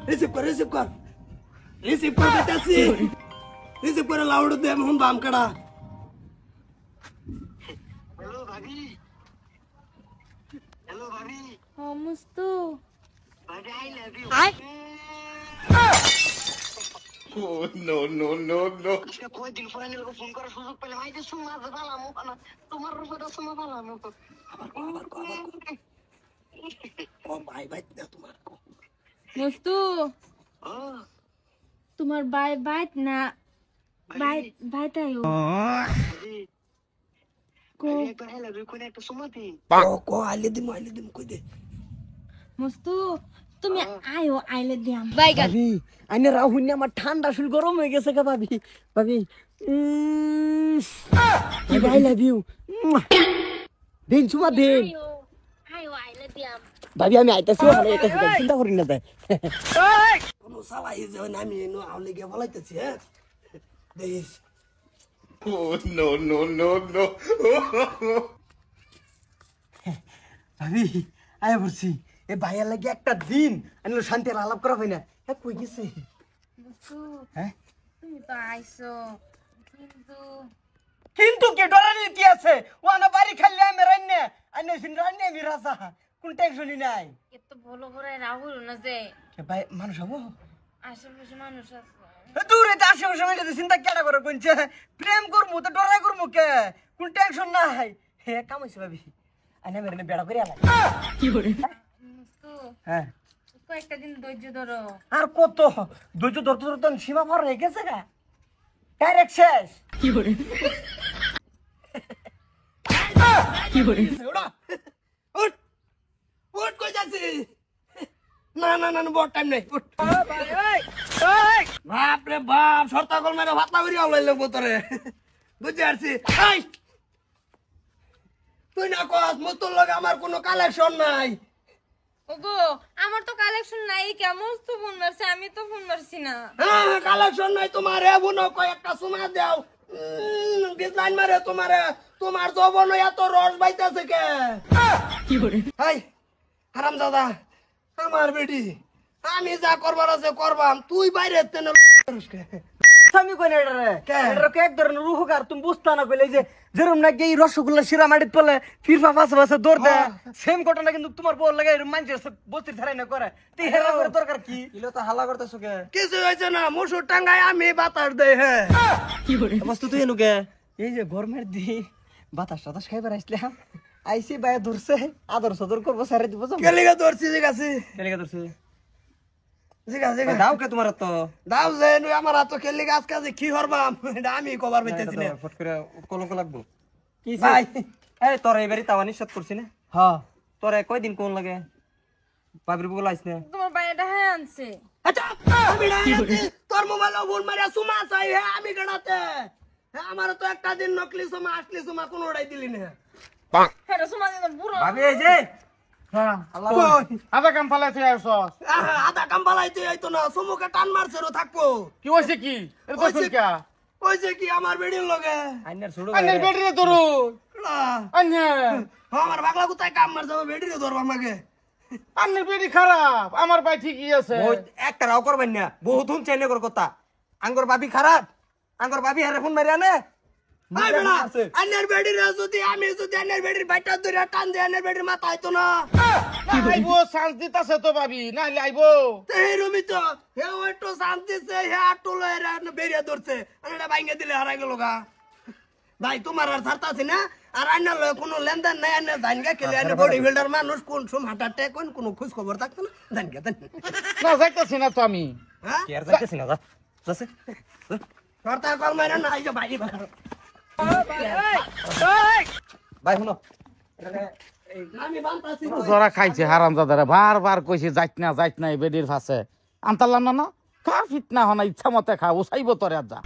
Receive কর বেটাছি receive করে loud দে আমি হুন বাম কাড়া হ্যালো ভাবি ও মুস্তু ভাবি I love you Oh, no, no, no, no. আজকে কয়দিন পরে নিলকে ফোন করার সুযোগ পেলাম আই যে সুমা ভালাম না তোমার রূপটা সুমা ভালাম আবার কো ও ভাই না তোমার কো মুস্তু ও তোমার বাইত না বাইতায়ো ভাবি কো একবার আই লাভ ইউ কোন একটা সুমা দি কো আইলে দিম কই দে মুস্তু তুমি আইলে দিয়াম ভাবি আইনে রাহুল আমার ঠান্ডা শুল গরম হয়ে গেছে গা ভাবি আই লাভ ইউ দিন চুমা দিন আইলে দিয়াম ভাবি আমি আইতাছি চিন্তা করি না তাই কোনো সালাই যে আমি নো আউলে গে বলাইতেছি হ্যাঁ দেইস Oh, no, no, no, no. ভাবি আয় বলছি এ ভাইয়ার লাগে একটা দিন আনিলো শান্তি আর আলাপ করা হয় না কই গেছে মুস্তু হ্যাঁ তুমি তো আইছো কিন্তু কিন্তু কে ডরানি কি আছে ও না বাড়ি খালি আমি রান্নে আইনে সিন রান্নে আমি রাসা কোন টেনশনই নাই এত ভালো করে রাহুল না যে ভাই মানুষ হবো আশেপাশে মানুষ আছে দূরে তো আশেপাশে মেয়েদের চিন্তা কেডা করে কোনছে প্রেম করমু তো ডরাই করমু কে কোন টেনশন নাই হে কামাইছে ভাবি আইনে মেরে বেড়া করে আলাই মুস্তু হ্যাঁ কয়েকটা দিন ধৈর্য ধরো আর কত ধৈর্য ধরতে ধরতে সীমা পার হয়ে গেছে গা ডাইরেক্ট শেষ উঠ কই যাচ্ছি না বড় টাইম নাই উঠ বাপ রে বাপ সর্তা কল মেরে ভাতলা করি আউলাই লাগবো তোরে বুঝতে পারছি তুই না কস মতন লগে আমার কোনো কালেকশন নাই ওগো আমার তো কালেকশন নাই কেমন তো ফোন মারছে আমি তো ফোন মারছি না হ্যাঁ কালেকশন নাই তোমার হে বুনো কয় একটা সুমা দাও ডিজাইন মারে তোমার যৌবন এত রস বাইতেছে কে হাই হারামজাদা আমার বেটি আমি যা করবার আছে করবাম তুই বাইরে তেন আমি কই না রে এটা কে এক ধরনের রুহগার তুমি বুঝতা না কইলে যে যেরকম না এই রসগোল্লা শিরা মাটিত পড়লে ফিরফা পাশে দৌড় দেয় সেম ঘটনা কিন্তু তোমার বউ লাগে মানুষের বস্তির ছাড়াই না করে তুই হেরা করে দরকার কি ইলো তো হাল্লা করতেছো কে কিছু হয়েছে না মুসুর টাঙ্গায় আমি বাতাস দেই হ্যাঁ বস্তু তুই এনুকে এই যে গরমের দিন বাতাস টাতাস খাইবার আসলাম আইসি বাইরে ধরছে আদর সদর করবো সারে দিব কেলিগা ধরছি জিগাছি কেলিকা ধরছে জিগা দাও কে তোমার তো দাও যে নই আমার হাত কেলিগা আজকে যে কি হরবাম এটা আমি কবার পাইতেছি না ফট করে কলঙ্ক লাগবো কি ভাই এই তোর এইবারই তাওয়া নিষেধ করছি না হ্যাঁ তোরে কয়দিন কোন লাগে বাবির বগল আইস না তোমার বাইরে হ্যাঁ আনছে আচ্ছা আমি না তোর মোবাইলে ফোন মারা সুমা চাই হ্যাঁ আমি গড়াতে হ্যাঁ আমার তো একটা দিন নকলি সুমা আসলি সুমা কোন ওড়াই দিলি না হ্যাঁ সুমা দিন বুড়ো ভাবি এই যে হ্যাঁ কই? আধা কাম ফালাই তুই আসছস আধা কাম বালাইতে আইতো না সুমুকে টান মারছে রো থাকবো কি হইছে কি এটা তো হইছে- শুনকা কইছে কি আমার বেডির লগে আইনার ছোট আনে বেটরে তোরু আনে আমার বাগলা কোথায় কাম মার যাবো বেডিরে ধরবা আমাকে আনে বেটি খারাপ আমার ভাই ঠিকই আছে একটা রাও করবেন না বহুত হুন চাইনে কর কথা আঙ্গর ভাবি খারাপ আঙ্গর ভাবি হারে ফোন মারি আনে আই বেড়া আন্নের বেডিরে যদি আমি যদি আন্নের বেডির বাইটা ধরে টান দে আন্নের বেডির মাথা আইতো না আইবো চান্স দিতাছে তো ভাবি নাইলে আইবো এই রুমি তো হে ওইটো শান্তিছে হে আটুলো এরা বেরিয়ে ধরছে আন্না ভাঙ্গে দিলে হারাই গেল গা ভাই তোমার আর ছাড়তাছি না আর আন্নার লয় কোনো লেনদেন নাই আন্না জানগা খেলে আন্না বডি বিল্ডার মানুষ কোন সুম হার্ট অ্যাটাক কোন কোনো খোঁজ খবর থাকতো না জানগা না যাইতাছি না তো আমি হ্যাঁ কি আর যাইতেছ না যাচ্ছে সরতা কল মাইরা না আইজো ভাই ভাই শুনো আমি বানতাছি জরা খাইছে হারামজাদারে বারবার কইছে যাইত না এই বেডির ফাঁসে আনতালাম না না খা ফিট না হনা ইচ্ছা মতে খা ও চাইব তোরে যা